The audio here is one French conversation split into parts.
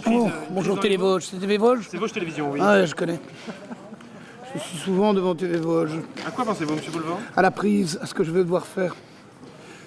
Oh, bonjour TV Vosges, c'est TV Vosges? C'est Vosges Télévisions, oui. Ah ouais, je connais. Je suis souvent devant TV Vosges. À quoi pensez-vous, monsieur Boulevard? À la prise, à ce que je veux devoir faire.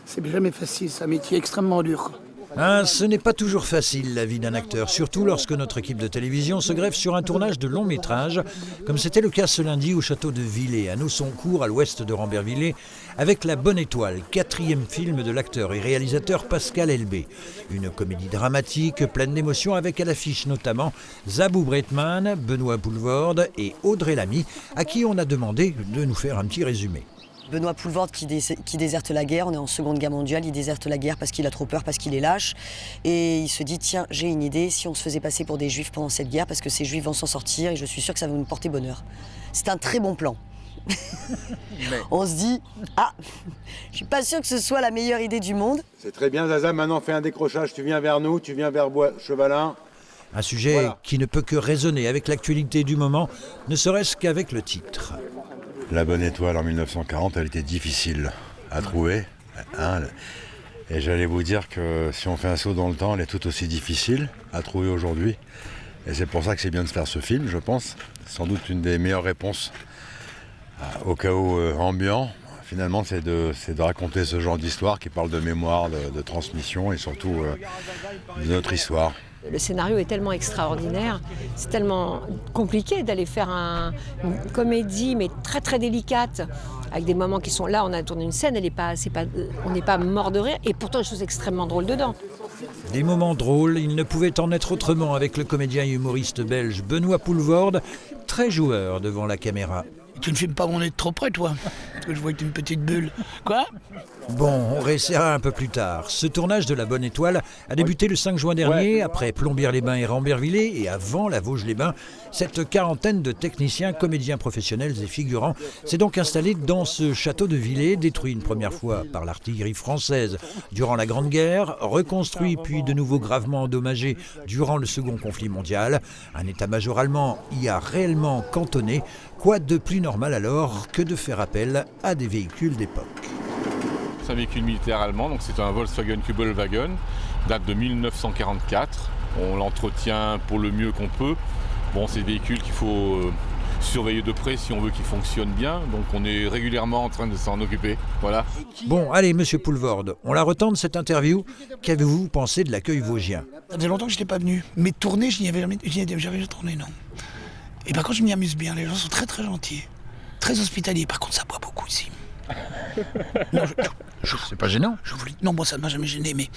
C'est jamais facile, c'est un métier extrêmement dur. Ah, ce n'est pas toujours facile la vie d'un acteur, surtout lorsque notre équipe de télévision se greffe sur un tournage de long métrage, comme c'était le cas ce lundi au château de Villers, à Nosoncourt, à l'ouest de Rambervillers, avec La Bonne Étoile, 4e film de l'acteur et réalisateur Pascal Elbé. Une comédie dramatique pleine d'émotions avec à l'affiche notamment Zabou Breitman, Benoît Poelvoorde et Audrey Lamy, à qui on a demandé de nous faire un petit résumé. Benoît Poelvoorde qui déserte la guerre, on est en Seconde Guerre mondiale, il déserte la guerre parce qu'il a trop peur, parce qu'il est lâche. Et il se dit, tiens, j'ai une idée, si on se faisait passer pour des juifs pendant cette guerre, parce que ces juifs vont s'en sortir et je suis sûr que ça va nous porter bonheur. C'est un très bon plan. On se dit, ah, je suis pas sûr que ce soit la meilleure idée du monde. C'est très bien Zaza, maintenant fais un décrochage, tu viens vers nous, tu viens vers Chevalin. Un sujet qui ne peut que résonner avec l'actualité du moment, ne serait-ce qu'avec le titre. La Bonne Étoile en 1940, elle était difficile à trouver. Hein, et j'allais vous dire que si on fait un saut dans le temps, elle est tout aussi difficile à trouver aujourd'hui. Et c'est pour ça que c'est bien de faire ce film, je pense. Sans doute une des meilleures réponses au chaos ambiant. Finalement, c'est de raconter ce genre d'histoire qui parle de mémoire, de transmission et surtout de notre histoire. Le scénario est tellement extraordinaire, c'est tellement compliqué d'aller faire une comédie, mais très très délicate, avec des moments qui sont là, on a tourné une scène, on n'est pas mort de rire, et pourtant des choses extrêmement drôles dedans. Des moments drôles, il ne pouvait en être autrement avec le comédien et humoriste belge Benoît Poelvoorde, très joueur devant la caméra. Tu ne filmes pas mon nez de trop près, toi? Parce que je vois que t'es une petite bulle. Quoi? Bon, on réessayera un peu plus tard. Ce tournage de La Bonne Étoile a débuté le 5 juin dernier, après Plombières-les-Bains et Rambervillers, et avant la Vosges-les-Bains. Cette quarantaine de techniciens, comédiens professionnels et figurants s'est donc installée dans ce château de Villers, détruit une première fois par l'artillerie française durant la Grande Guerre, reconstruit puis de nouveau gravement endommagé durant le Second Conflit mondial. Un état-major allemand y a réellement cantonné. Quoi de plus normal alors que de faire appel à des véhicules d'époque? C'est un véhicule militaire allemand, donc c'est un Volkswagen Kübelwagen, date de 1944. On l'entretient pour le mieux qu'on peut. Bon, c'est des véhicules qu'il faut surveiller de près si on veut qu'ils fonctionnent bien, donc on est régulièrement en train de s'en occuper. Voilà. Bon, allez, monsieur Poelvoorde, on la retente cette interview. Qu'avez-vous pensé de l'accueil vosgien? Ça faisait longtemps que je n'étais pas venu. Mais tourner, je n'y avais jamais tourné, non. Et par contre, je m'y amuse bien. Les gens sont très très gentils, très hospitaliers. Par contre, ça boit beaucoup ici. Non, c'est pas gênant. Je vous le dis. Non, moi ça ne m'a jamais gêné, mais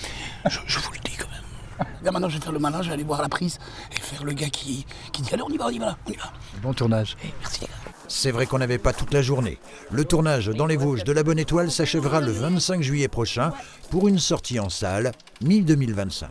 je vous le dis quand même. Là maintenant, je vais faire le malin, je vais aller voir la prise et faire le gars qui dit allez, on y va, on y va. Bon tournage. Merci les gars. C'est vrai qu'on n'avait pas toute la journée. Le tournage dans les Vosges de La Bonne Étoile s'achèvera le 25 juillet prochain pour une sortie en salle mi-2025.